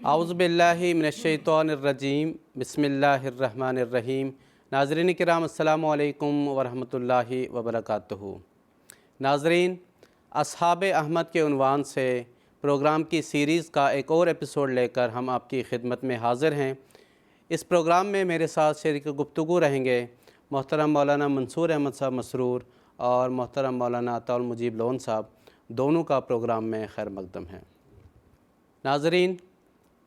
اعوذ باللہ من الشیطان الرجیم بسم اللہ الرحمن الرحیم۔ ناظرین کرام السلام علیکم ورحمۃ اللہ وبرکاتہ۔ ناظرین، اصحاب احمد کے عنوان سے پروگرام کی سیریز کا ایک اور ایپیسوڈ لے کر ہم آپ کی خدمت میں حاضر ہیں۔ اس پروگرام میں میرے ساتھ شریک گفتگو رہیں گے محترم مولانا منصور احمد صاحب مسرور اور محترم مولانا عطاء المجیب لون صاحب، دونوں کا پروگرام میں خیر مقدم ہے۔ ناظرین،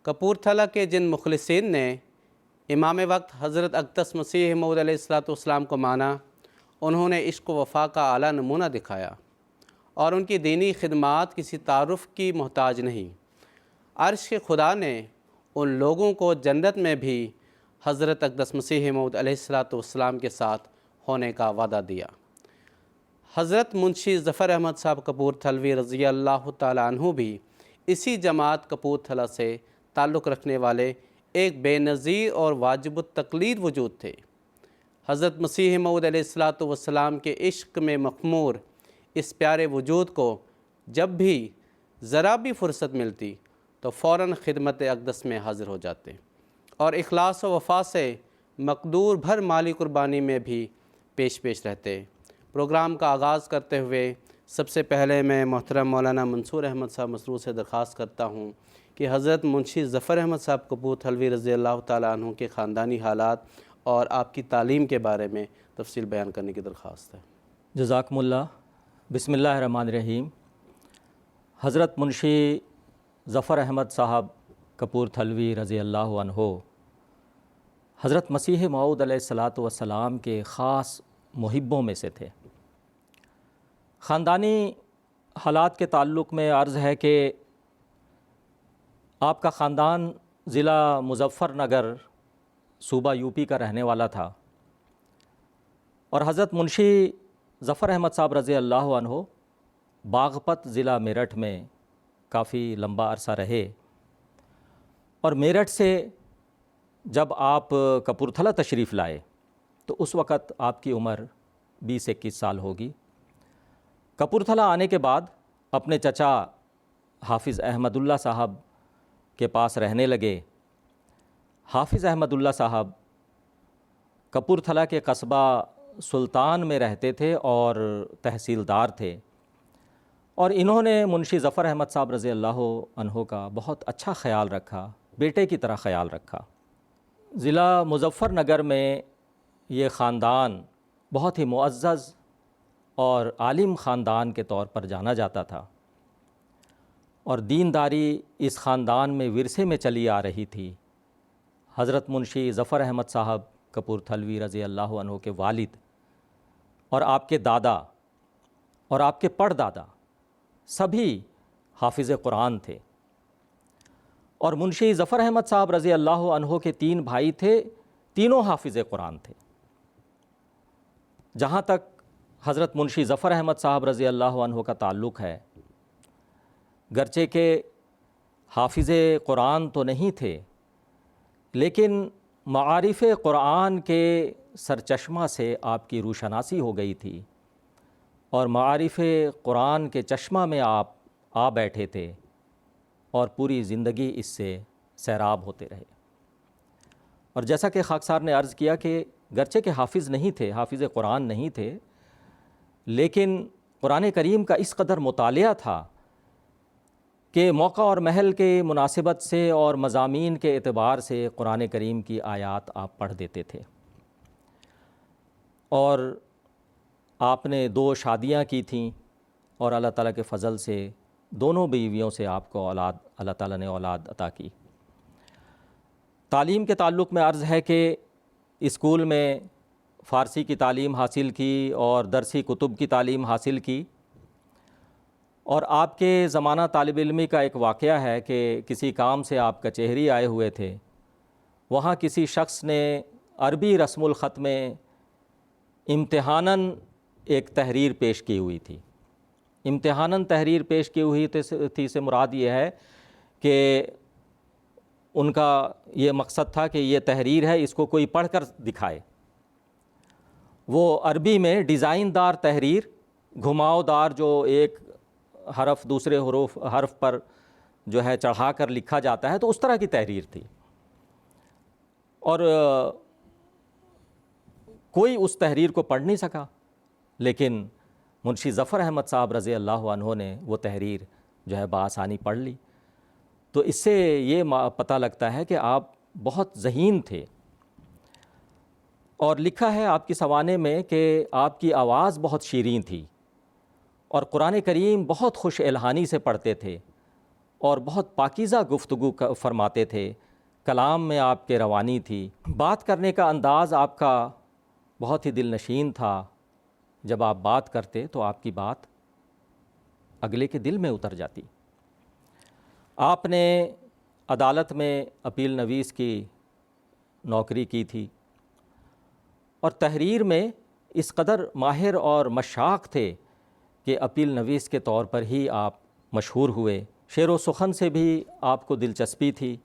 کپورتھلا کے جن مخلصین نے امام وقت حضرت اقدس مسیح موعود علیہ السلام کو مانا، انہوں نے عشق و وفا کا اعلیٰ نمونہ دکھایا اور ان کی دینی خدمات کسی تعارف کی محتاج نہیں۔ عرش کے خدا نے ان لوگوں کو جنت میں بھی حضرت اقدس مسیح موعود علیہ السلام کے ساتھ ہونے کا وعدہ دیا۔ حضرت منشی ظفر احمد صاحب کپورتھلوی رضی اللہ تعالیٰ عنہ بھی اسی جماعت کپورتھلا سے تعلق رکھنے والے ایک بے نظیر اور واجب التقلید وجود تھے۔ حضرت مسیح موعود علیہ السلام کے عشق میں مخمور اس پیارے وجود کو جب بھی ذرا بھی فرصت ملتی تو فوراً خدمت اقدس میں حاضر ہو جاتے اور اخلاص و وفا سے مقدور بھر مالی قربانی میں بھی پیش رہتے۔ پروگرام کا آغاز کرتے ہوئے سب سے پہلے میں محترم مولانا منصور احمد صاحب مسرور سے درخواست کرتا ہوں کہ حضرت منشی ظفر احمد صاحب کپورتھلوی رضی اللہ تعالیٰ عنہ کے خاندانی حالات اور آپ کی تعلیم کے بارے میں تفصیل بیان کرنے کی درخواست ہے۔ جزاکم اللہ۔ بسم اللہ الرحمن الرحیم۔ حضرت منشی ظفر احمد صاحب کپورتھلوی رضی اللہ عنہ حضرت مسیح موعود علیہ السلام کے خاص محبوں میں سے تھے۔ خاندانی حالات کے تعلق میں عرض ہے کہ آپ کا خاندان ضلع مظفر نگر صوبہ یوپی کا رہنے والا تھا اور حضرت منشی ظفر احمد صاحب رضی اللہ عنہ باغپت ضلع میرٹھ میں کافی لمبا عرصہ رہے اور میرٹھ سے جب آپ کپورتھلا تشریف لائے تو اس وقت آپ کی عمر 20-21 سال ہوگی۔ کپورتھلا آنے کے بعد اپنے چچا حافظ احمد اللہ صاحب کے پاس رہنے لگے۔ حافظ احمد اللہ صاحب کپورتھلا کے قصبہ سلطان میں رہتے تھے اور تحصیلدار تھے، اور انہوں نے منشی ظفر احمد صاحب رضی اللہ عنہ کا بہت اچھا خیال رکھا، بیٹے کی طرح خیال رکھا۔ ضلع مظفر نگر میں یہ خاندان بہت ہی معزز اور عالم خاندان کے طور پر جانا جاتا تھا، اور دینداری اس خاندان میں ورثے میں چلی آ رہی تھی۔ حضرت منشی ظفر احمد صاحب کپورتھلوی رضی اللہ عنہ کے والد اور آپ کے دادا اور آپ کے پڑدادا سبھی حافظ قرآن تھے، اور منشی ظفر احمد صاحب رضی اللہ عنہ کے 3 بھائی تھے، تینوں حافظ قرآن تھے۔ جہاں تک حضرت منشی ظفر احمد صاحب رضی اللہ عنہ کا تعلق ہے، گرچہ کہ حافظ قرآن تو نہیں تھے، لیکن معارف قرآن کے سرچشمہ سے آپ کی روشناسی ہو گئی تھی اور معارف قرآن کے چشمہ میں آپ آ بیٹھے تھے اور پوری زندگی اس سے سیراب ہوتے رہے۔ اور جیسا کہ خاکسار نے عرض کیا کہ گرچہ کہ حافظ نہیں تھے، حافظ قرآن نہیں تھے، لیکن قرآن کریم کا اس قدر مطالعہ تھا کہ موقع اور محل کے مناسبت سے اور مضامین کے اعتبار سے قرآن کریم کی آیات آپ پڑھ دیتے تھے۔ اور آپ نے 2 شادیاں کی تھیں اور اللہ تعالیٰ کے فضل سے دونوں بیویوں سے آپ کو اللہ تعالیٰ نے اولاد عطا کی۔ تعلیم کے تعلق میں عرض ہے کہ اسکول میں فارسی کی تعلیم حاصل کی اور درسی کتب کی تعلیم حاصل کی، اور آپ کے زمانہ طالب علمی کا ایک واقعہ ہے کہ کسی کام سے آپ کچہری آئے ہوئے تھے، وہاں کسی شخص نے عربی رسم الخط میں امتحاناً ایک تحریر پیش کی ہوئی تھی۔ امتحاناً تحریر پیش کی ہوئی تھی سے مراد یہ ہے کہ ان کا یہ مقصد تھا کہ یہ تحریر ہے، اس کو کوئی پڑھ کر دکھائے۔ وہ عربی میں ڈیزائن دار تحریر، گھماؤ دار، جو ایک حرف دوسرے حرف پر جو ہے چڑھا کر لکھا جاتا ہے، تو اس طرح کی تحریر تھی، اور کوئی اس تحریر کو پڑھ نہیں سکا، لیکن منشی ظفر احمد صاحب رضی اللہ عنہ نے وہ تحریر جو ہے بآسانی پڑھ لی۔ تو اس سے یہ پتہ لگتا ہے کہ آپ بہت ذہین تھے، اور لکھا ہے آپ کی سوانح میں کہ آپ کی آواز بہت شیریں تھی، اور قرآن کریم بہت خوش الحانی سے پڑھتے تھے، اور بہت پاکیزہ گفتگو فرماتے تھے، کلام میں آپ کے روانی تھی، بات کرنے کا انداز آپ کا بہت ہی دل نشین تھا، جب آپ بات کرتے تو آپ کی بات اگلے کے دل میں اتر جاتی۔ آپ نے عدالت میں اپیل نویس کی نوکری کی تھی، اور تحریر میں اس قدر ماہر اور مشاق تھے کہ اپیل نویس کے طور پر ہی آپ مشہور ہوئے۔ شعر و سخن سے بھی آپ کو دلچسپی تھی۔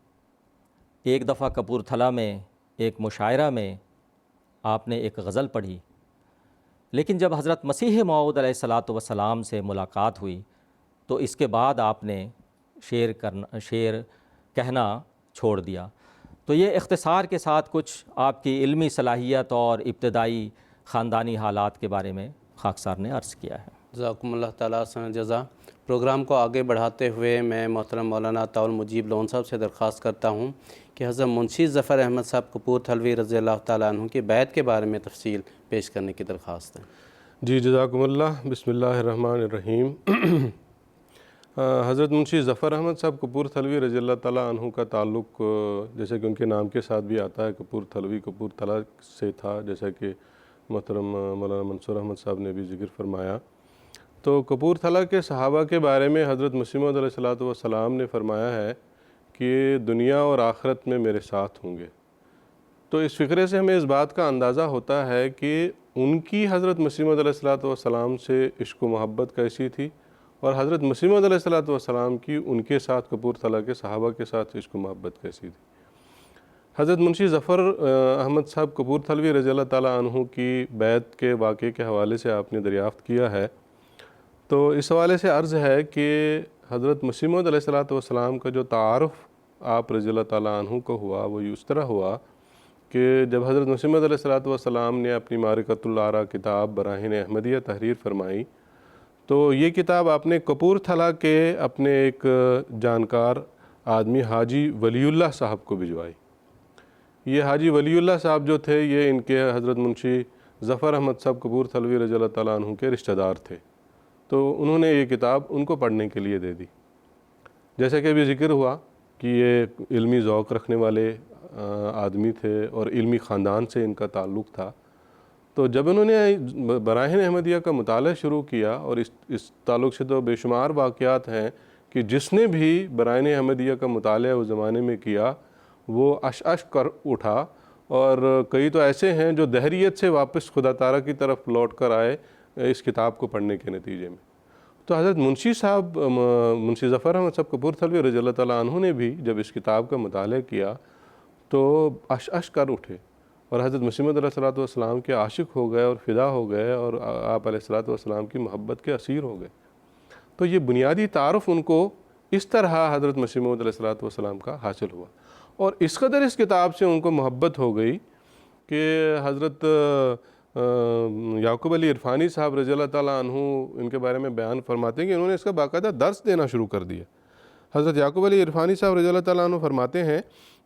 ایک دفعہ کپورتھلا میں ایک مشاعرہ میں آپ نے ایک غزل پڑھی، لیکن جب حضرت مسیح موعود علیہ الصلاۃ والسلام سے ملاقات ہوئی تو اس کے بعد آپ نے شعر کہنا چھوڑ دیا۔ تو یہ اختصار کے ساتھ کچھ آپ کی علمی صلاحیت اور ابتدائی خاندانی حالات کے بارے میں خاکسار نے عرض کیا ہے۔ جزاکم اللہ تعالیٰ حسن جزا۔ پروگرام کو آگے بڑھاتے ہوئے میں محترم مولانا طاول مجیب لون صاحب سے درخواست کرتا ہوں کہ حضرت منشی ظفر احمد صاحب کپورتھلوی رضی اللہ تعالیٰ عنہ کی بیعت کے بارے میں تفصیل پیش کرنے کی درخواست ہے۔ جی جزاکم اللہ۔ بسم اللہ الرحمن الرحیم۔ حضرت منشی ظفر احمد صاحب کپورتھلوی رضی اللہ تعالیٰ عنہ کا تعلق جیسے کہ ان کے نام کے ساتھ بھی آتا ہے، کپورتھلوی کپورتھلا سے تھا، جیسا کہ محترم مولانا منصور احمد صاحب نے بھی ذکر فرمایا۔ تو کپورتھلا کے صحابہ کے بارے میں حضرت مسیح موعود علیہ الصلاۃ والسلام نے فرمایا ہے کہ دنیا اور آخرت میں میرے ساتھ ہوں گے۔ تو اس فقرے سے ہمیں اس بات کا اندازہ ہوتا ہے کہ ان کی حضرت مسیح موعود علیہ الصلاۃ والسلام سے عشق و محبت کیسی تھی، اور حضرت مسیح موعود علیہ الصلاۃ والسلام کی ان کے ساتھ کپورتھلا کے صحابہ کے ساتھ عشق و محبت کیسی تھی۔ حضرت منشی ظفر احمد صاحب کپورتھلوی رضی اللہ تعالیٰ عنہ کی بیعت کے واقعے کے حوالے سے آپ نے دریافت کیا ہے، تو اس حوالے سے عرض ہے کہ حضرت مسیح موعود علیہ الصلاۃ والسلام کا جو تعارف آپ رضی اللہ تعالیٰ عنہ کو ہوا وہ اس طرح ہوا کہ جب حضرت مسیح موعود علیہ الصلاۃ والسلام نے اپنی معرکۃ الآراء کتاب براہین احمدیہ تحریر فرمائی، تو یہ کتاب آپ نے کپورتھلا کے اپنے ایک جانکار آدمی حاجی ولی اللہ صاحب کو بھجوائی۔ یہ حاجی ولی اللہ صاحب جو تھے یہ ان کے حضرت منشی ظفر احمد صاحب کپورتھلوی رضی اللہ تعالیٰ عنہ کے رشتہ دار تھے، تو انہوں نے یہ کتاب ان کو پڑھنے کے لیے دے دی۔ جیسا کہ ابھی ذکر ہوا کہ یہ علمی ذوق رکھنے والے آدمی تھے اور علمی خاندان سے ان کا تعلق تھا، تو جب انہوں نے براہین احمدیہ کا مطالعہ شروع کیا، اور اس تعلق سے تو بے شمار واقعات ہیں کہ جس نے بھی براہین احمدیہ کا مطالعہ اس زمانے میں کیا وہ اش کر اٹھا، اور کئی تو ایسے ہیں جو دہریت سے واپس خدا تعالیٰ کی طرف لوٹ کر آئے اس کتاب کو پڑھنے کے نتیجے میں۔ تو حضرت منشی صاحب منشی ظفر احمد صاحب کپورتھلوی رضی اللہ تعالیٰ عنہ نے بھی جب اس کتاب کا مطالعہ کیا تو اش کر اٹھے، اور حضرت مسیح موعود علیہ الصلاۃ والسلام کے عاشق ہو گئے اور فدا ہو گئے، اور آپ علیہ الصلاۃ والسلام کی محبت کے اسیر ہو گئے۔ تو یہ بنیادی تعارف ان کو اس طرح حضرت مسیح موعود علیہ الصلاۃ والسلام کا حاصل ہوا، اور اس قدر اس کتاب سے ان کو محبت ہو گئی کہ حضرت یعقوب علی عرفانی صاحب رضی اللہ تعالیٰ عنہ ان کے بارے میں بیان فرماتے ہیں کہ انہوں نے اس کا باقاعدہ درس دینا شروع کر دیا۔ حضرت یعقوب علی عرفانی صاحب رضی اللہ تعالیٰ عنہ فرماتے ہیں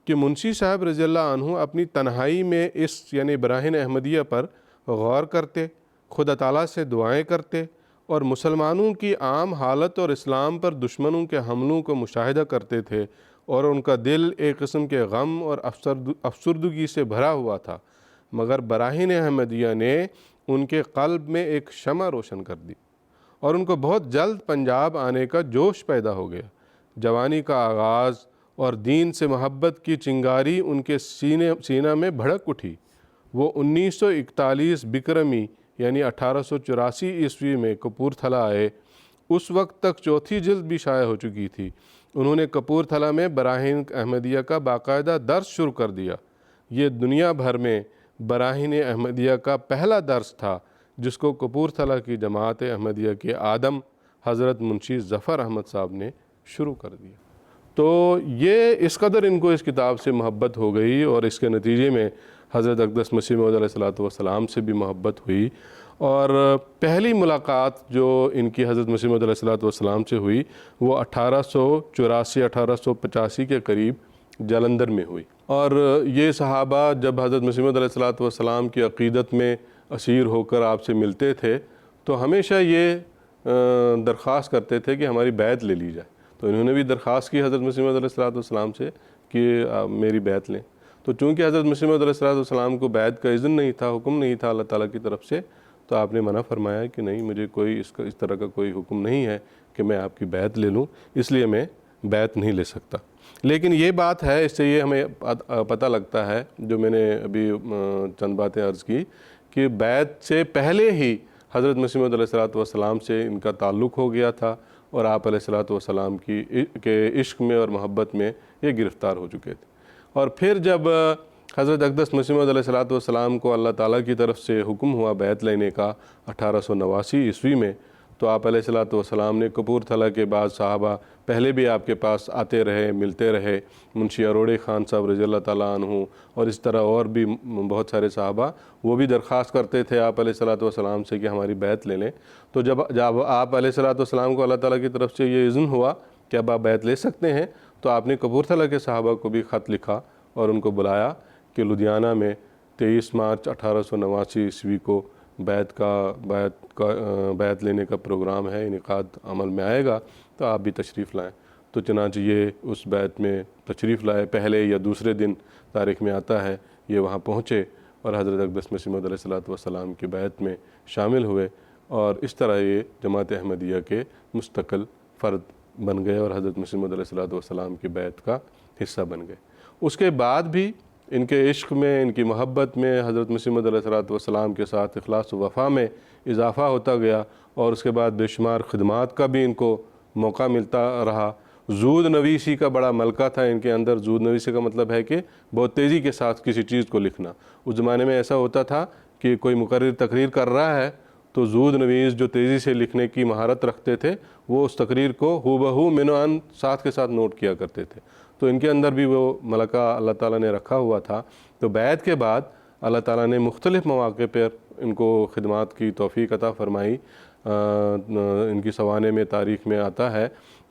کہ منشی صاحب رضی اللہ عنہ اپنی تنہائی میں اس یعنی براہین احمدیہ پر غور کرتے، خدا تعالیٰ سے دعائیں کرتے، اور مسلمانوں کی عام حالت اور اسلام پر دشمنوں کے حملوں کو مشاہدہ کرتے تھے، اور ان کا دل ایک قسم کے غم اور افسردگی سے بھرا ہوا تھا، مگر براہین احمدیہ نے ان کے قلب میں ایک شمع روشن کر دی، اور ان کو بہت جلد پنجاب آنے کا جوش پیدا ہو گیا۔ جوانی کا آغاز اور دین سے محبت کی چنگاری ان کے سینہ میں بھڑک اٹھی۔ وہ 1941 بکرمی یعنی 1884 عیسوی میں کپورتھلا آئے۔ اس وقت تک چوتھی جلد بھی شائع ہو چکی تھی۔ انہوں نے کپورتھلا میں براہین احمدیہ کا باقاعدہ درس شروع کر دیا۔ یہ دنیا بھر میں براہین احمدیہ کا پہلا درس تھا جس کو کپورتھلا کی جماعت احمدیہ کے آدم حضرت منشی ظفر احمد صاحب نے شروع کر دیا۔ تو یہ اس قدر ان کو اس کتاب سے محبت ہو گئی اور اس کے نتیجے میں حضرت اقدس مسیح موعود علیہ الصلوۃ والسلام سے بھی محبت ہوئی. اور پہلی ملاقات جو ان کی حضرت مسیح موعود علیہ الصلوۃ والسلام سے ہوئی وہ 1884 1885 کے قریب جلندھر میں ہوئی. اور یہ صحابہ جب حضرت مسیح موعود علیہ الصلوۃ والسلام کی عقیدت میں اسیر ہو کر آپ سے ملتے تھے تو ہمیشہ یہ درخواست کرتے تھے کہ ہماری بیعت لے لی جائے. تو انہوں نے بھی درخواست کی حضرت مسیح موعود علیہ الصلوۃ والسلام سے کہ آپ میری بیعت لیں. تو چونکہ حضرت مسیح موعود علیہ الصلوۃ والسلام کو بیعت کا اذن نہیں تھا، حکم نہیں تھا اللہ تعالیٰ کی طرف سے، تو آپ نے منع فرمایا کہ نہیں، مجھے کوئی اس طرح کا کوئی حکم نہیں ہے کہ میں آپ کی بیعت لے لوں، اس لیے میں بیعت نہیں لے سکتا. لیکن یہ بات ہے، اس سے یہ ہمیں پتہ لگتا ہے جو میں نے ابھی چند باتیں عرض کی کہ بیعت سے پہلے ہی حضرت مسیح موعود علیہ الصلوۃ والسلام سے ان کا تعلق ہو گیا تھا اور آپ علیہ الصلوۃ والسلام کے عشق میں اور محبت میں یہ گرفتار ہو چکے تھے. اور پھر جب حضرت اقدس مسیح موعود علیہ الصلوۃ والسلام کو اللہ تعالیٰ کی طرف سے حکم ہوا بیعت لینے کا 1889 عیسوی میں، تو آپ علیہ الصلوۃ والسلام نے کپورتھلا کے بعد صحابہ پہلے بھی آپ کے پاس آتے رہے، ملتے رہے، منشی اروڑے خان صاحب رضی اللہ تعالیٰ عنہ اور اس طرح اور بھی بہت سارے صحابہ، وہ بھی درخواست کرتے تھے آپ علیہ الصلوۃ والسلام سے کہ ہماری بیعت لے لیں. تو جب آپ علیہ الصلوۃ والسلام کو اللہ تعالیٰ کی طرف سے یہ اذن ہوا کہ اب آپ بیعت لے سکتے ہیں، تو آپ نے کپورتھلا کے صحابہ کو بھی خط لکھا اور ان کو بلایا کہ لدھیانہ میں 23 مارچ 1889 عیسوی کو بیعت لینے کا پروگرام ہے، انعقاد عمل میں آئے گا، تو آپ بھی تشریف لائیں. تو چنانچہ یہ اس بیعت میں تشریف لائے، پہلے یا دوسرے دن تاریخ میں آتا ہے یہ وہاں پہنچے اور حضرت اقدس مسیح موعود علیہ الصلوۃ والسلام کی بیعت میں شامل ہوئے، اور اس طرح یہ جماعت احمدیہ کے مستقل فرد بن گئے اور حضرت مسیح موعود علیہ الصلوۃ والسلام کی بیعت کا حصہ بن گئے. اس کے بعد بھی ان کے عشق میں، ان کی محبت میں، حضرت مسیح موعود علیہ الصلوۃ والسلام کے ساتھ اخلاص و وفا میں اضافہ ہوتا گیا، اور اس کے بعد بے شمار خدمات کا بھی ان کو موقع ملتا رہا. زود نویسی کا بڑا ملکہ تھا ان کے اندر. زود نویسی کا مطلب ہے کہ بہت تیزی کے ساتھ کسی چیز کو لکھنا. اس زمانے میں ایسا ہوتا تھا کہ کوئی مقرر تقریر کر رہا ہے تو زود نویس جو تیزی سے لکھنے کی مہارت رکھتے تھے وہ اس تقریر کو ہو بہو منوان ساتھ کے ساتھ نوٹ کیا کرتے تھے. تو ان کے اندر بھی وہ ملکہ اللہ تعالیٰ نے رکھا ہوا تھا. تو بیعت کے بعد اللہ تعالیٰ نے مختلف مواقع پر ان کو خدمات کی توفیق عطا فرمائی. ان کی سوانح میں تاریخ میں آتا ہے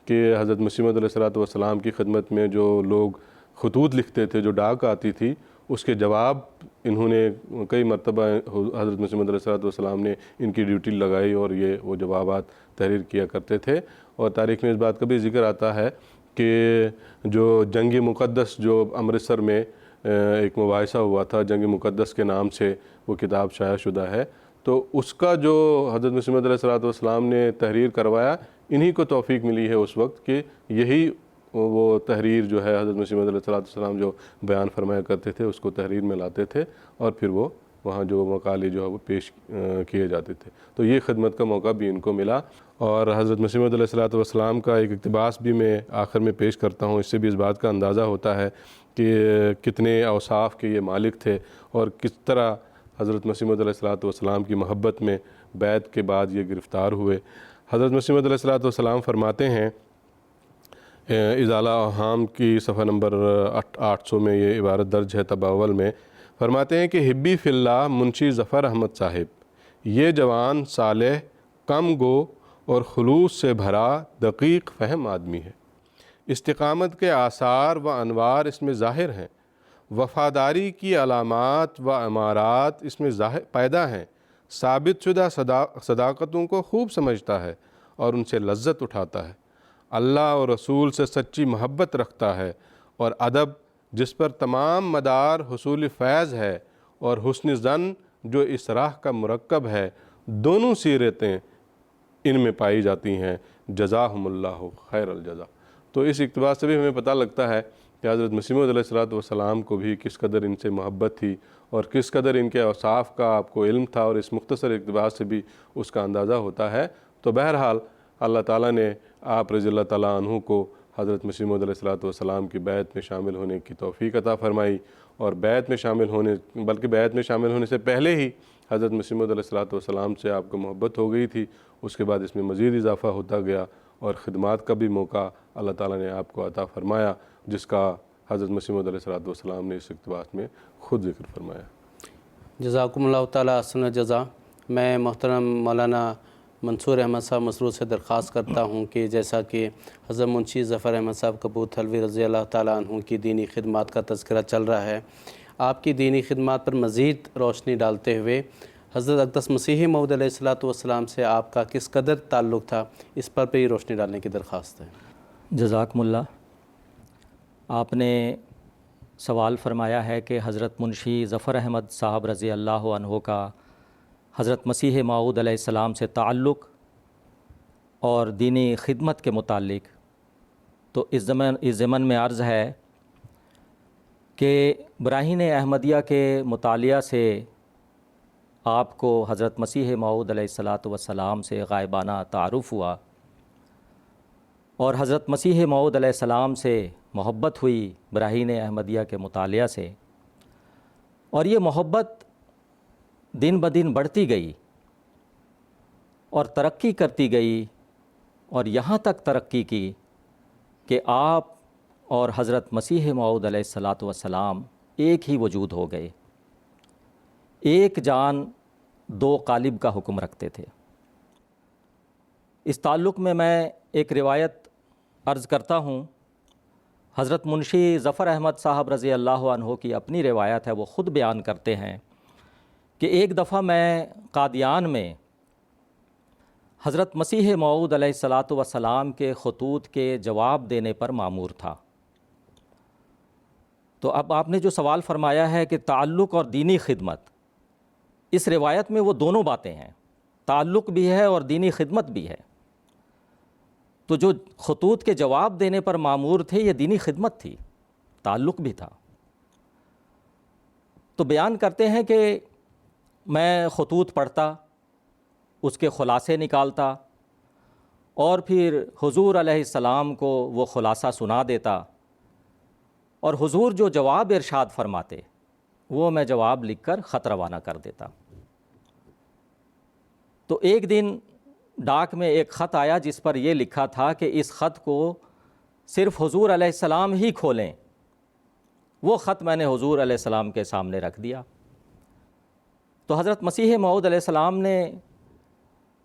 کہ حضرت مسیح موعود علیہ الصلوۃ والسلام کی خدمت میں جو لوگ خطوط لکھتے تھے، جو ڈاک آتی تھی، اس کے جواب انہوں نے کئی مرتبہ حضرت مسیح موعود علیہ الصلوۃ والسلام نے ان کی ڈیوٹی لگائی اور یہ وہ جوابات تحریر کیا کرتے تھے. اور تاریخ میں اس بات کا بھی ذکر آتا ہے کہ جو جنگ مقدس جو امرتسر میں ایک مباحثہ ہوا تھا، جنگ مقدس کے نام سے وہ کتاب شائع شدہ ہے، تو اس کا جو حضرت مسیح موعود علیہ الصلوۃ والسلام نے تحریر کروایا، انہی کو توفیق ملی ہے اس وقت کہ یہی وہ تحریر جو ہے حضرت مسیح موعود علیہ الصلوۃ والسلام جو بیان فرمایا کرتے تھے اس کو تحریر میں لاتے تھے اور پھر وہ وہاں جو مقالے جو ہے وہ پیش کیے جاتے تھے. تو یہ خدمت کا موقع بھی ان کو ملا. اور حضرت مسیح موعود علیہ الصلوۃ والسلام کا ایک اقتباس بھی میں آخر میں پیش کرتا ہوں. اس سے بھی اس بات کا اندازہ ہوتا ہے کہ کتنے اوصاف کے یہ مالک تھے اور کس طرح حضرت مسیح موعود علیہ الصلوۃ والسلام کی محبت میں بیعت کے بعد یہ گرفتار ہوئے. حضرت مسیح موعود علیہ الصلوۃ والسلام فرماتے ہیں، ازالہ اوہام کی صفحہ نمبر 800 میں یہ عبارت درج ہے طبع اول میں، فرماتے ہیں کہ حبی فی اللہ منشی ظفر احمد صاحب یہ جوان صالح کم گو اور خلوص سے بھرا دقیق فہم آدمی ہے. استقامت کے آثار و انوار اس میں ظاہر ہیں، وفاداری کی علامات و امارات اس میں پیدا ہیں، ثابت شدہ صداقتوں کو خوب سمجھتا ہے اور ان سے لذت اٹھاتا ہے، اللہ اور رسول سے سچی محبت رکھتا ہے، اور ادب جس پر تمام مدار حصول فیض ہے اور حسن ظن جو اس راہ کا مرکب ہے، دونوں سیرتیں ان میں پائی جاتی ہیں. جزاہم اللہ خیر الجزا. تو اس اقتباس سے بھی ہمیں پتہ لگتا ہے کہ حضرت مسیح موعود علیہ الصلوۃ والسلام کو بھی کس قدر ان سے محبت تھی اور کس قدر ان کے اوصاف کا آپ کو علم تھا، اور اس مختصر اقتباس سے بھی اس کا اندازہ ہوتا ہے. تو بہرحال اللہ تعالیٰ نے آپ رضی اللہ تعالیٰ عنہ کو حضرت مسیح موعود علیہ الصلوۃ والسلام کی بیعت میں شامل ہونے کی توفیق عطا فرمائی، اور بیعت میں شامل ہونے سے پہلے ہی حضرت مسیح موعود علیہ الصلوۃ والسلام سے آپ کو محبت ہو گئی تھی. اس کے بعد اس میں مزید اضافہ ہوتا گیا اور خدمات کا بھی موقع اللہ تعالیٰ نے آپ کو عطا فرمایا، جس کا حضرت مسیح موعود علیہ السلام نے اس اقتباس میں خود ذکر فرمایا۔ جزاکم اللہ تعالیٰ احسن الجزا۔ میں محترم مولانا منصور احمد صاحب مسرور سے درخواست کرتا ہوں کہ جیسا کہ حضرت منشی ظفر احمد صاحب کپور تھلوی رضی اللہ تعالیٰ عنہ کی دینی خدمات کا تذکرہ چل رہا ہے، آپ کی دینی خدمات پر مزید روشنی ڈالتے ہوئے حضرت اقدس مسیح موعود علیہ السلام سے آپ کا کس قدر تعلق تھا، اس پر بھی روشنی ڈالنے کی درخواست ہے۔ جزاکم اللہ۔ آپ نے سوال فرمایا ہے کہ حضرت منشی ظفر احمد صاحب رضی اللہ عنہ کا حضرت مسیح موعود علیہ السلام سے تعلق اور دینی خدمت کے متعلق، تو اس ضمن میں عرض ہے کہ براہین احمدیہ کے مطالعہ سے آپ کو حضرت مسیح موعود علیہ السلام سے غائبانہ تعارف ہوا، اور حضرت مسیح موعود علیہ السلام سے محبت ہوئی براہین احمدیہ کے مطالعہ سے، اور یہ محبت دن بدن بڑھتی گئی اور ترقی کرتی گئی، اور یہاں تک ترقی کی کہ آپ اور حضرت مسیح موعود علیہ السلام ایک ہی وجود ہو گئے، ایک جان دو قالب کا حکم رکھتے تھے۔ اس تعلق میں ایک روایت عرض کرتا ہوں۔ حضرت منشی ظفر احمد صاحب رضی اللہ عنہ کی اپنی روایت ہے، وہ خود بیان کرتے ہیں کہ ایک دفعہ میں قادیان میں حضرت مسیح موعود علیہ السلام کے خطوط کے جواب دینے پر مامور تھا۔ تو اب آپ نے جو سوال فرمایا ہے کہ تعلق اور دینی خدمت، اس روایت میں وہ دونوں باتیں ہیں، تعلق بھی ہے اور دینی خدمت بھی ہے۔ تو جو خطوط کے جواب دینے پر مامور تھے، یہ دینی خدمت تھی، تعلق بھی تھا۔ تو بیان کرتے ہیں کہ میں خطوط پڑھتا، اس کے خلاصے نکالتا، اور پھر حضور علیہ السلام کو وہ خلاصہ سنا دیتا، اور حضور جو جواب ارشاد فرماتے وہ میں جواب لکھ کر خط روانہ کر دیتا۔ تو ایک دن ڈاک میں ایک خط آیا جس پر یہ لکھا تھا کہ اس خط کو صرف حضور علیہ السلام ہی کھولیں۔ وہ خط میں نے حضور علیہ السلام کے سامنے رکھ دیا۔ تو حضرت مسیح موعود علیہ السلام نے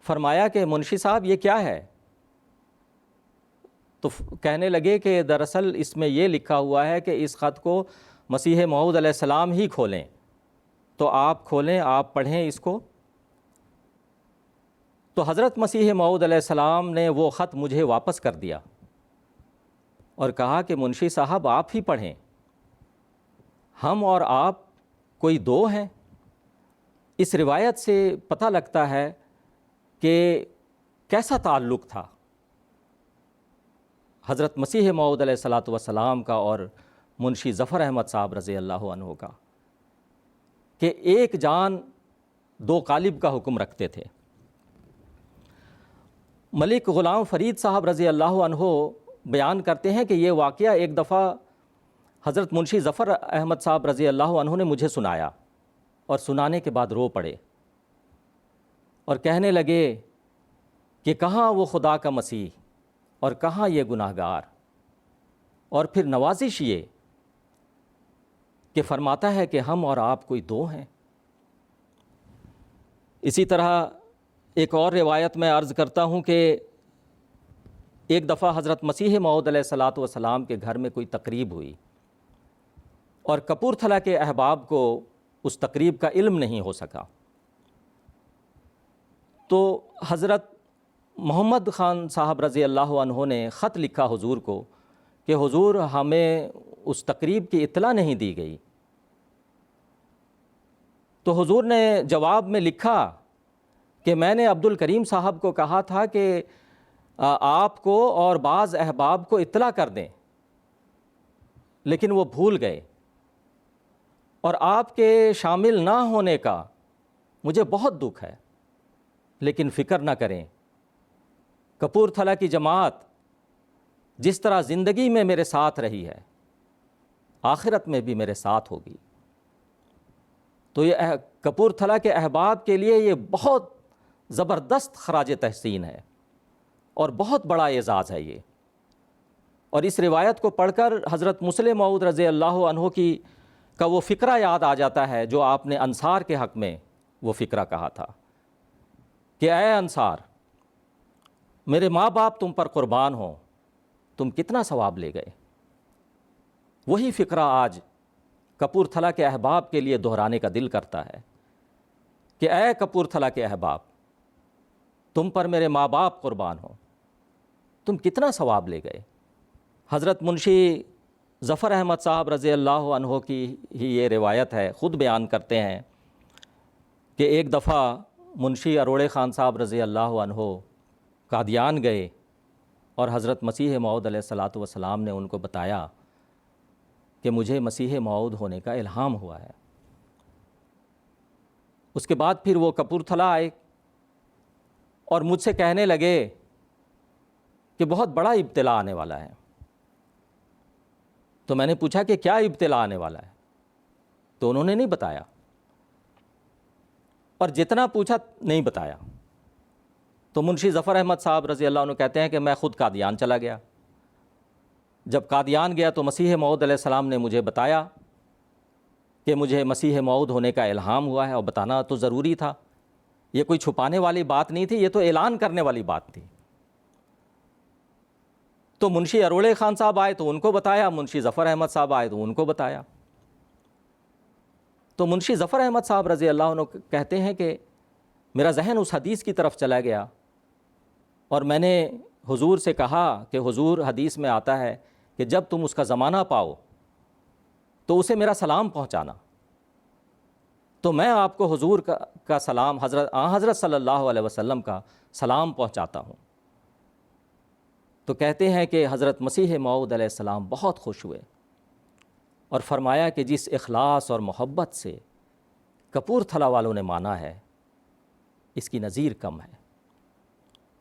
فرمایا کہ منشی صاحب یہ کیا ہے؟ تو کہنے لگے کہ دراصل اس میں یہ لکھا ہوا ہے کہ اس خط کو مسیح موعود علیہ السلام ہی کھولیں، تو آپ کھولیں، آپ پڑھیں اس کو۔ تو حضرت مسیح موعود علیہ السلام نے وہ خط مجھے واپس کر دیا اور کہا کہ منشی صاحب آپ ہی پڑھیں، ہم اور آپ کوئی دو ہیں۔ اس روایت سے پتہ لگتا ہے کہ کیسا تعلق تھا حضرت مسیح موعود علیہ السلام کا اور منشی ظفر احمد صاحب رضی اللہ عنہ کا، کہ ایک جان دو قالب کا حکم رکھتے تھے۔ ملک غلام فرید صاحب رضی اللہ عنہ بیان کرتے ہیں کہ یہ واقعہ ایک دفعہ حضرت منشی ظفر احمد صاحب رضی اللہ عنہ نے مجھے سنایا، اور سنانے کے بعد رو پڑے اور کہنے لگے کہ کہاں وہ خدا کا مسیح اور کہاں یہ گناہگار۔ اور پھر نوازش یہ کہ فرماتا ہے کہ ہم اور آپ کوئی دو ہیں۔ اسی طرح ایک اور روایت میں عرض کرتا ہوں کہ ایک دفعہ حضرت مسیح موعود علیہ السلام کے گھر میں کوئی تقریب ہوئی، اور کپور تھلا کے احباب کو اس تقریب کا علم نہیں ہو سکا۔ تو حضرت محمد خان صاحب رضی اللہ عنہ نے خط لکھا حضور کو کہ حضور ہمیں اس تقریب کی اطلاع نہیں دی گئی۔ تو حضور نے جواب میں لکھا کہ میں نے عبد الکریم صاحب کو کہا تھا کہ آپ کو اور بعض احباب کو اطلاع کر دیں، لیکن وہ بھول گئے، اور آپ کے شامل نہ ہونے کا مجھے بہت دکھ ہے، لیکن فکر نہ کریں، کپور تھلا کی جماعت جس طرح زندگی میں میرے ساتھ رہی ہے آخرت میں بھی میرے ساتھ ہوگی۔ تو یہ کپور تھلا کے احباب کے لیے یہ بہت زبردست خراج تحسین ہے اور بہت بڑا اعزاز ہے یہ اور اس روایت کو پڑھ کر حضرت مسلم موعود رضی اللہ عنہ کا وہ فقرہ یاد آ جاتا ہے جو آپ نے انصار کے حق میں وہ فقرہ کہا تھا کہ اے انصار، میرے ماں باپ تم پر قربان ہوں، تم کتنا ثواب لے گئے۔ وہی فقرہ آج کپورتھلا کے احباب کے لیے دہرانے کا دل کرتا ہے کہ اے کپورتھلا کے احباب، تم پر میرے ماں باپ قربان ہوں، تم کتنا ثواب لے گئے۔ حضرت منشی ظفر احمد صاحب رضی اللہ عنہ کی ہی یہ روایت ہے، خود بیان کرتے ہیں کہ ایک دفعہ منشی اروڑے خان صاحب رضی اللہ عنہ قادیان گئے اور حضرت مسیح موعود علیہ الصلاۃ والسلام نے ان کو بتایا کہ مجھے مسیح موعود ہونے کا الہام ہوا ہے۔ اس کے بعد پھر وہ کپورتھلا آئے اور مجھ سے کہنے لگے کہ بہت بڑا ابتلا آنے والا ہے۔ تو میں نے پوچھا کہ کیا ابتلا آنے والا ہے؟ تو انہوں نے نہیں بتایا، اور جتنا پوچھا نہیں بتایا۔ تو منشی ظفر احمد صاحب رضی اللہ عنہ کہتے ہیں کہ میں خود قادیان چلا گیا۔ جب قادیان گیا تو مسیح موعود علیہ السلام نے مجھے بتایا کہ مجھے مسیح موعود ہونے کا الہام ہوا ہے، اور بتانا تو ضروری تھا، یہ کوئی چھپانے والی بات نہیں تھی، یہ تو اعلان کرنے والی بات تھی۔ تو منشی اروڑے خان صاحب آئے تو ان کو بتایا، منشی ظفر احمد صاحب آئے تو ان کو بتایا۔ تو منشی ظفر احمد صاحب رضی اللہ عنہ کہتے ہیں کہ میرا ذہن اس حدیث کی طرف چلا گیا، اور میں نے حضور سے کہا کہ حضور، حدیث میں آتا ہے کہ جب تم اس کا زمانہ پاؤ تو اسے میرا سلام پہنچانا۔ تو میں آپ کو حضور کا سلام، حضرت صلی اللہ علیہ وسلم کا سلام پہنچاتا ہوں۔ تو کہتے ہیں کہ حضرت مسیح موعود علیہ السلام بہت خوش ہوئے اور فرمایا کہ جس اخلاص اور محبت سے کپورتھلا والوں نے مانا ہے، اس کی نظیر کم ہے۔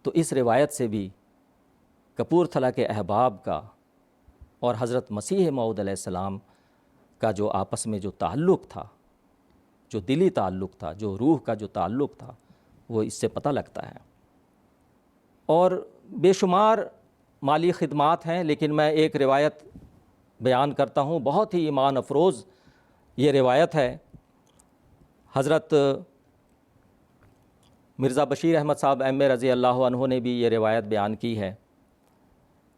تو اس روایت سے بھی کپورتھلا کے احباب کا اور حضرت مسیح موعود علیہ السلام کا جو آپس میں جو تعلق تھا، جو دلی تعلق تھا، جو روح کا جو تعلق تھا، وہ اس سے پتہ لگتا ہے۔ اور بے شمار مالی خدمات ہیں، لیکن میں ایک روایت بیان کرتا ہوں، بہت ہی ایمان افروز یہ روایت ہے۔ حضرت مرزا بشیر احمد صاحب ایم اے رضی اللہ عنہ نے بھی یہ روایت بیان کی ہے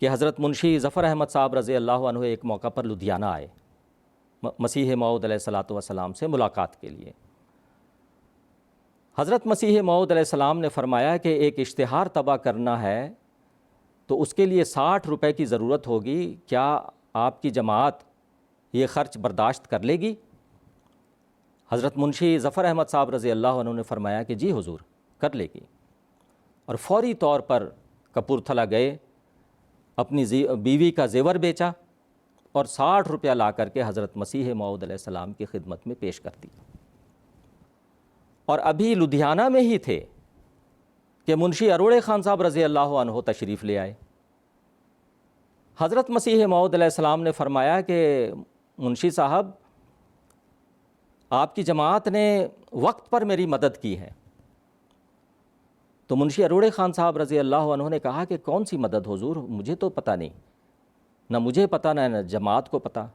کہ حضرت منشی ظفر احمد صاحب رضی اللہ عنہ ایک موقع پر لدھیانہ آئے مسیح موعود علیہ الصلاۃ والسلام سے ملاقات کے لیے۔ حضرت مسیح موعود علیہ السلام نے فرمایا کہ ایک اشتہار طبع کرنا ہے تو اس کے لیے 60 روپے کی ضرورت ہوگی، کیا آپ کی جماعت یہ خرچ برداشت کر لے گی؟ حضرت منشی ظفر احمد صاحب رضی اللہ عنہ نے فرمایا کہ جی حضور، کر لے گی، اور فوری طور پر کپورتھلا گئے، اپنی بیوی کا زیور بیچا اور 60 روپیہ لا کر کے حضرت مسیح موعود علیہ السلام کی خدمت میں پیش کر دی۔ اور ابھی لدھیانہ میں ہی تھے کہ منشی اروڑے خان صاحب رضی اللہ عنہ تشریف لے آئے۔ حضرت مسیح موعود علیہ السلام نے فرمایا کہ منشی صاحب، آپ کی جماعت نے وقت پر میری مدد کی ہے۔ تو منشی اروڑے خان صاحب رضی اللہ عنہ نے کہا کہ کون سی مدد حضور؟ مجھے تو پتہ نہیں، نہ مجھے پتہ نہ جماعت کو پتہ۔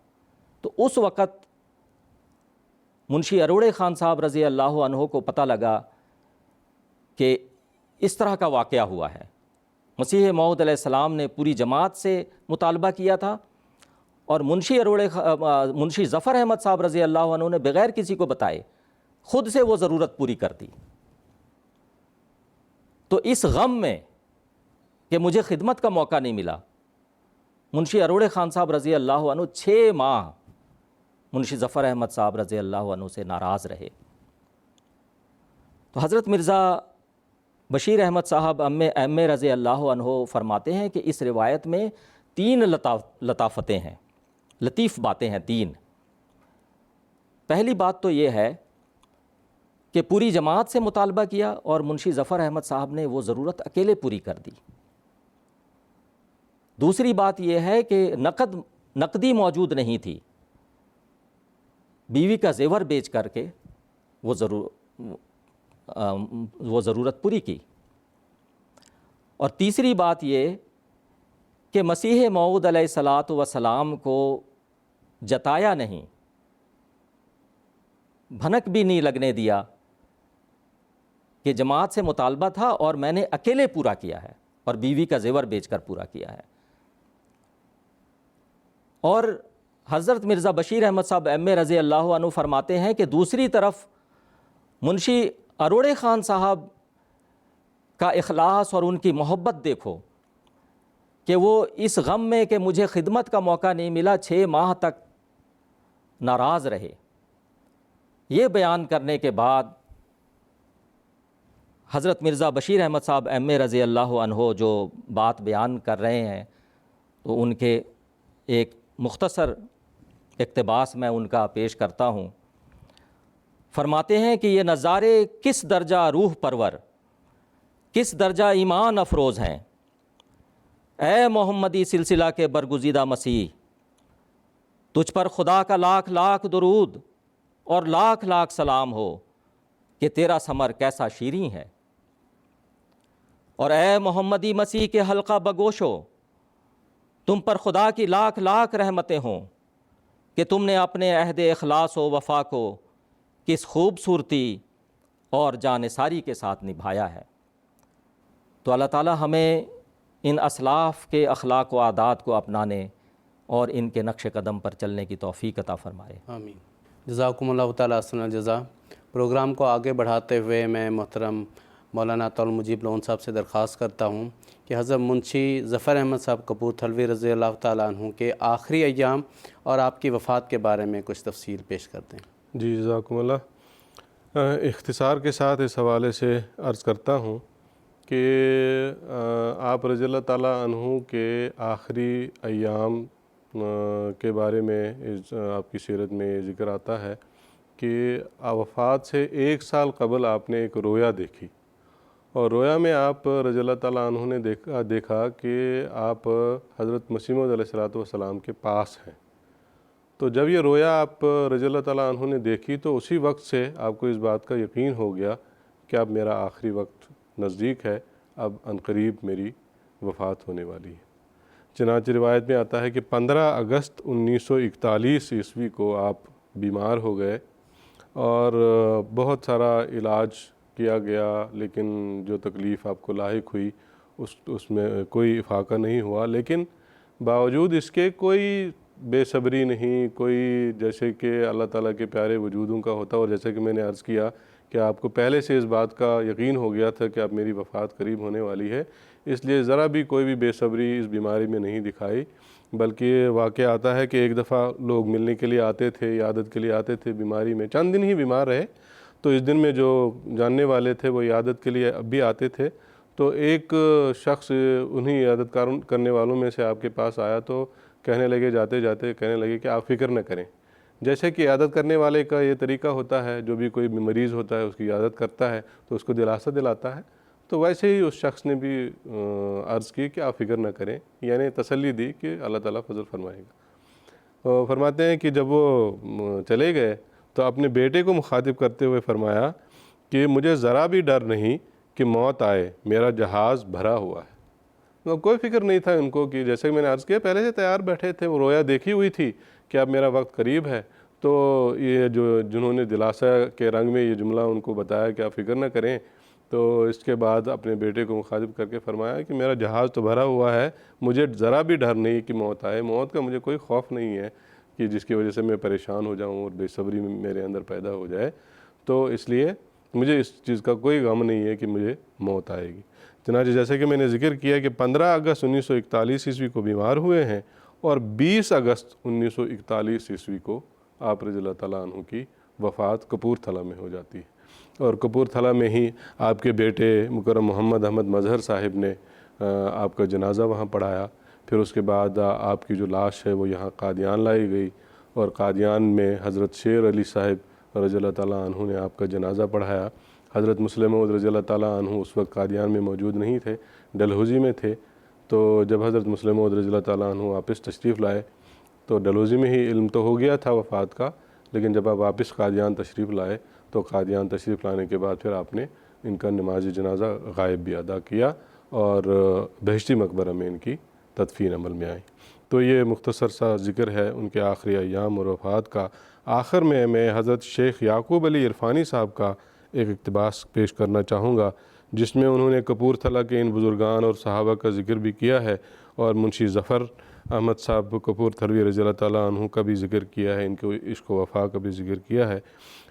تو اس وقت منشی اروڑے خان صاحب رضی اللہ عنہ کو پتہ لگا کہ اس طرح کا واقعہ ہوا ہے۔ مسیح موعود علیہ السلام نے پوری جماعت سے مطالبہ کیا تھا، اور منشی ظفر احمد صاحب رضی اللہ عنہ نے بغیر کسی کو بتائے خود سے وہ ضرورت پوری کر دی۔ تو اس غم میں کہ مجھے خدمت کا موقع نہیں ملا، منشی اروڑے خان صاحب رضی اللہ عنہ 6 ماہ منشی ظفر احمد صاحب رضی اللہ عنہ سے ناراض رہے۔ تو حضرت مرزا بشیر احمد صاحب ایم اے رضی اللہ عنہ فرماتے ہیں کہ اس روایت میں 3 لطافتیں ہیں، لطیف باتیں ہیں 3۔ پہلی بات تو یہ ہے کہ پوری جماعت سے مطالبہ کیا اور منشی ظفر احمد صاحب نے وہ ضرورت اکیلے پوری کر دی۔ دوسری بات یہ ہے کہ نقدی موجود نہیں تھی، بیوی کا زیور بیچ کر کے وہ ضرورت پوری کی۔ اور تیسری بات یہ کہ مسیح موعود علیہ الصلاۃ والسلام کو جتایا نہیں، بھنک بھی نہیں لگنے دیا کہ جماعت سے مطالبہ تھا اور میں نے اکیلے پورا کیا ہے اور بیوی کا زیور بیچ کر پورا کیا ہے۔ اور حضرت مرزا بشیر احمد صاحب ایم اے رضی اللہ عنہ فرماتے ہیں کہ دوسری طرف منشی اروڑے خان صاحب کا اخلاص اور ان کی محبت دیکھو کہ وہ اس غم میں کہ مجھے خدمت کا موقع نہیں ملا 6 ماہ تک ناراض رہے۔ یہ بیان کرنے کے بعد حضرت مرزا بشیر احمد صاحب ایم اے رضی اللہ عنہ جو بات بیان کر رہے ہیں تو ان کے ایک مختصر اقتباس میں ان کا پیش کرتا ہوں۔ فرماتے ہیں کہ یہ نظارے کس درجہ روح پرور، کس درجہ ایمان افروز ہیں۔ اے محمدی سلسلہ کے برگزیدہ مسیح، تجھ پر خدا کا لاکھ لاکھ درود اور لاکھ لاکھ سلام ہو کہ تیرا ثمر کیسا شیریں ہے۔ اور اے محمدی مسیح کے حلقہ بگوشو، تم پر خدا کی لاکھ لاکھ رحمتیں ہوں کہ تم نے اپنے عہد اخلاص و وفا کو کس خوبصورتی اور جانثاری کے ساتھ نبھایا ہے۔ تو اللہ تعالی ہمیں ان اسلاف کے اخلاق و عادات کو اپنانے اور ان کے نقش قدم پر چلنے کی توفیق عطا فرمائے۔ آمین۔ جزاکم اللہ تعالیٰ احسن الجزا۔ پروگرام کو آگے بڑھاتے ہوئے میں محترم مولانا عطاء المجیب لون صاحب سے درخواست کرتا ہوں کہ حضرت منشی ظفر احمد صاحب کپورتھلوی رضی اللہ تعالیٰ عنہ کے آخری ایام اور آپ کی وفات کے بارے میں کچھ تفصیل پیش کرتے ہیں۔ جی جزاکم اللہ۔ اختصار کے ساتھ اس حوالے سے عرض کرتا ہوں کہ آپ رضی اللہ تعالیٰ عنہ کے آخری ایام کے بارے میں آپ کی سیرت میں یہ ذکر آتا ہے کہ وفات سے 1 سال قبل آپ نے ایک رویا دیکھی، اور رویا میں آپ رضی اللہ تعالیٰ عنہ نے دیکھا کہ آپ حضرت مسیح موعود علیہ السلام کے پاس ہیں۔ تو جب یہ رویا آپ رضی اللہ تعالیٰ عنہ نے دیکھی تو اسی وقت سے آپ کو اس بات کا یقین ہو گیا کہ اب میرا آخری وقت نزدیک ہے، اب عنقریب میری وفات ہونے والی ہے۔ چنانچہ روایت میں آتا ہے کہ 15 اگست 1941 عیسوی کو آپ بیمار ہو گئے اور بہت سارا علاج کیا گیا، لیکن جو تکلیف آپ کو لاحق ہوئی اس میں کوئی افاقہ نہیں ہوا، لیکن باوجود اس کے کوئی بے صبری نہیں، کوئی جیسے کہ اللہ تعالیٰ کے پیارے وجودوں کا ہوتا، اور جیسے کہ میں نے عرض کیا کہ آپ کو پہلے سے اس بات کا یقین ہو گیا تھا کہ اب میری وفات قریب ہونے والی ہے، اس لیے ذرا بھی کوئی بھی بے صبری اس بیماری میں نہیں دکھائی، بلکہ یہ واقعہ آتا ہے کہ ایک دفعہ لوگ ملنے کے لیے آتے تھے، عیادت کے لیے آتے تھے، بیماری میں چند دن ہی بیمار رہے، تو اس دن میں جو جاننے والے تھے وہ عیادت کے لیے اب بھی آتے تھے، تو ایک شخص انہی عیادت کرنے والوں میں سے آپ کے پاس آیا تو کہنے لگے، جاتے جاتے کہنے لگے کہ آپ فکر نہ کریں۔ جیسے کہ عیادت کرنے والے کا یہ طریقہ ہوتا ہے، جو بھی کوئی مریض ہوتا ہے اس کی عیادت کرتا ہے تو اس کو دلاسا دلاتا ہے، تو ویسے ہی اس شخص نے بھی عرض کی کہ آپ فکر نہ کریں، یعنی تسلی دی کہ اللہ تعالیٰ فضل فرمائے گا۔ فرماتے ہیں کہ جب وہ چلے گئے تو اپنے بیٹے کو مخاطب کرتے ہوئے فرمایا کہ مجھے ذرا بھی ڈر نہیں کہ موت آئے، میرا جہاز بھرا ہوا ہے۔ کوئی فکر نہیں تھا ان کو، کہ جیسے کہ میں نے عرض کیا پہلے سے تیار بیٹھے تھے، وہ رویا دیکھی ہوئی تھی کہ اب میرا وقت قریب ہے، تو یہ جنہوں نے دلاسا کے رنگ میں یہ جملہ ان کو بتایا کہ آپ فکر نہ کریں، تو اس کے بعد اپنے بیٹے کو مخاطب کر کے فرمایا کہ میرا جہاز تو بھرا ہوا ہے، مجھے ذرا بھی ڈر نہیں کہ موت آئے، موت کا مجھے کوئی خوف نہیں ہے کہ جس کی وجہ سے میں پریشان ہو جاؤں اور بے صبری میرے اندر پیدا ہو جائے، تو اس لیے مجھے اس چیز کا کوئی غم نہیں ہے کہ مجھے موت آئے گی۔ چنانچہ جیسے کہ میں نے ذکر کیا کہ 15 اگست 1941 عیسوی کو بیمار ہوئے ہیں، اور 20 اگست 1941 عیسوی کو آپ رضی اللہ تعالیٰ عنہ کی وفات کپورتھلا میں ہو جاتی ہے، اور کپورتھلا میں ہی آپ کے بیٹے مکرم محمد احمد مظہر صاحب نے آپ کا جنازہ وہاں پڑھایا۔ پھر اس کے بعد آپ کی جو لاش ہے وہ یہاں قادیان لائی گئی، اور قادیان میں حضرت شیر علی صاحب رضی اللہ تعالیٰ عنہ نے آپ کا جنازہ پڑھایا۔ حضرت مسلم موعود رضی اللہ تعالیٰ عنہ اس وقت قادیان میں موجود نہیں تھے، ڈلہوزی میں تھے، تو جب حضرت مسلم موعود رضی اللہ تعالیٰ عنہ واپس تشریف لائے تو ڈلہوزی میں ہی علم تو ہو گیا تھا وفات کا، لیکن جب آپ واپس قادیان تشریف لائے تو قادیان تشریف لانے کے بعد پھر آپ نے ان کا نماز جنازہ غائب بھی ادا کیا، اور بہشتی مقبرہ میں ان کی تدفین عمل میں آئیں۔ تو یہ مختصر سا ذکر ہے ان کے آخری ایام اور وفات کا۔ آخر میں حضرت شیخ یعقوب علی عرفانی صاحب کا ایک اقتباس پیش کرنا چاہوں گا، جس میں انہوں نے کپورتھلا کے ان بزرگان اور صحابہ کا ذکر بھی کیا ہے، اور منشی ظفر احمد صاحب کپورتھلوی رضی اللہ تعالیٰ عنہ کا بھی ذکر کیا ہے، ان کے عشق و وفا کا بھی ذکر کیا ہے۔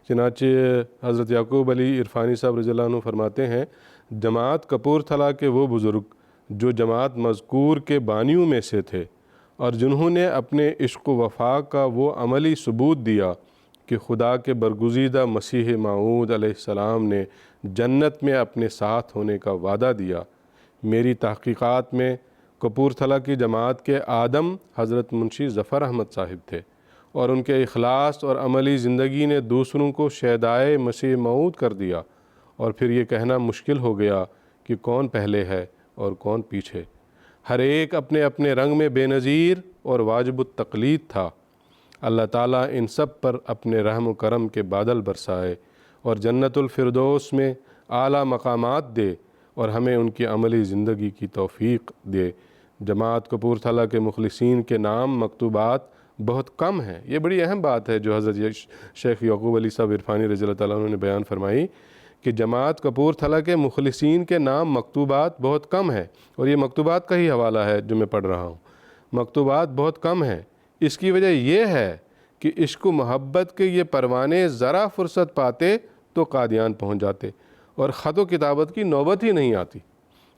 چنانچہ حضرت یعقوب علی عرفانی صاحب رضی اللہ عنہ فرماتے ہیں، جماعت کپورتھلا کے وہ بزرگ جو جماعت مذکور کے بانیوں میں سے تھے، اور جنہوں نے اپنے عشق و وفا کا وہ عملی ثبوت دیا کہ خدا کے برگزیدہ مسیح موعود علیہ السلام نے جنت میں اپنے ساتھ ہونے کا وعدہ دیا۔ میری تحقیقات میں کپورتھلا کی جماعت کے آدم حضرت منشی ظفر احمد صاحب تھے، اور ان کے اخلاص اور عملی زندگی نے دوسروں کو شیدائے مسیح موعود کر دیا، اور پھر یہ کہنا مشکل ہو گیا کہ کون پہلے ہے اور کون پیچھے۔ ہر ایک اپنے اپنے رنگ میں بے نظیر اور واجب التقلید تھا۔ اللہ تعالیٰ ان سب پر اپنے رحم و کرم کے بادل برسائے اور جنت الفردوس میں اعلیٰ مقامات دے، اور ہمیں ان کی عملی زندگی کی توفیق دے۔ جماعت کپورتھلا کے مخلصین کے نام مکتوبات بہت کم ہیں۔ یہ بڑی اہم بات ہے جو حضرت شیخ یعقوب علی صاحب عرفانی رضی اللہ تعالیٰ عنہ نے بیان فرمائی کہ جماعت کپورتھلا کے مخلصین کے نام مکتوبات بہت کم ہیں، اور یہ مکتوبات کا ہی حوالہ ہے جو میں پڑھ رہا ہوں۔ مکتوبات بہت کم ہیں، اس کی وجہ یہ ہے کہ عشق و محبت کے یہ پروانے ذرا فرصت پاتے تو قادیان پہنچ جاتے، اور خط و کتابت کی نوبت ہی نہیں آتی۔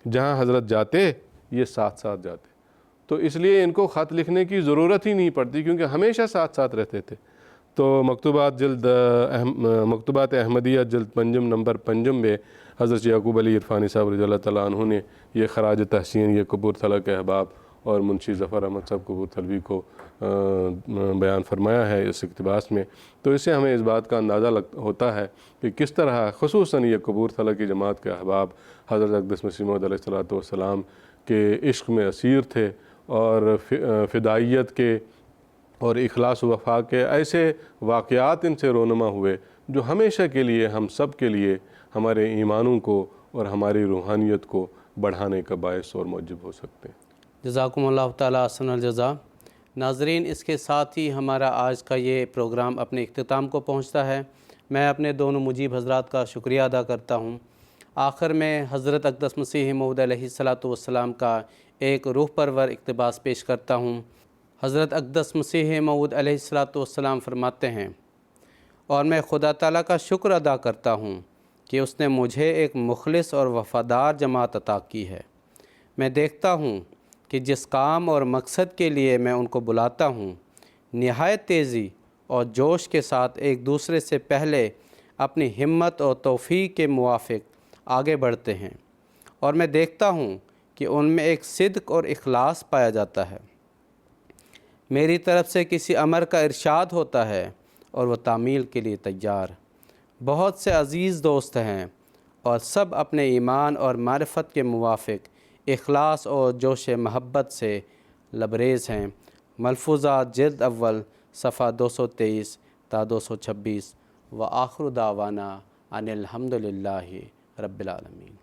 جہاں حضرت جاتے یہ ساتھ ساتھ جاتے، تو اس لیے ان کو خط لکھنے کی ضرورت ہی نہیں پڑتی، کیونکہ ہمیشہ ساتھ ساتھ رہتے تھے۔ تو مکتوبات احمدیہ جلد پنجم نمبر 5 میں حضرت یعقوب علی عرفانی صاحب رضی اللہ تعالیٰ عنہ نے یہ خراج تحسین یہ کپورتھلا کے احباب اور منشی ظفر احمد صاحب کپورتھلوی کو بیان فرمایا ہے اس اقتباس میں۔ تو اس سے ہمیں اس بات کا اندازہ ہوتا ہے کہ کس طرح خصوصاً یہ کپورتھلا کی جماعت کے احباب حضرت اقدس مسیح موعود علیہ السلام کے عشق میں اسیر تھے، اور فدائیت کے اور اخلاص و وفا کے ایسے واقعات ان سے رونما ہوئے جو ہمیشہ کے لیے ہم سب کے لیے ہمارے ایمانوں کو اور ہماری روحانیت کو بڑھانے کا باعث اور موجب ہو سکتے ہیں۔ جزاکم اللہ تعالیٰ احسن الجزا۔ ناظرین، اس کے ساتھ ہی ہمارا آج کا یہ پروگرام اپنے اختتام کو پہنچتا ہے۔ میں اپنے دونوں مجیب حضرات کا شکریہ ادا کرتا ہوں۔ آخر میں حضرت اقدس مسیح موعود علیہ السلام کا ایک روح پرور اقتباس پیش کرتا ہوں۔ حضرت اقدس مسیح موعود علیہ السلام فرماتے ہیں، اور میں خدا تعالیٰ کا شکر ادا کرتا ہوں کہ اس نے مجھے ایک مخلص اور وفادار جماعت عطا کی ہے۔ میں دیکھتا ہوں کہ جس کام اور مقصد کے لیے میں ان کو بلاتا ہوں، نہایت تیزی اور جوش کے ساتھ ایک دوسرے سے پہلے اپنی ہمت اور توفیق کے موافق آگے بڑھتے ہیں، اور میں دیکھتا ہوں کہ ان میں ایک صدق اور اخلاص پایا جاتا ہے۔ میری طرف سے کسی امر کا ارشاد ہوتا ہے اور وہ تعمیل کے لیے تیار۔ بہت سے عزیز دوست ہیں، اور سب اپنے ایمان اور معرفت کے موافق اخلاص اور جوش محبت سے لبریز ہیں۔ ملفوظات جلد اول صفحہ 223 تا 226۔ وآخر دعوانا ان الحمد للہ رب العالمین۔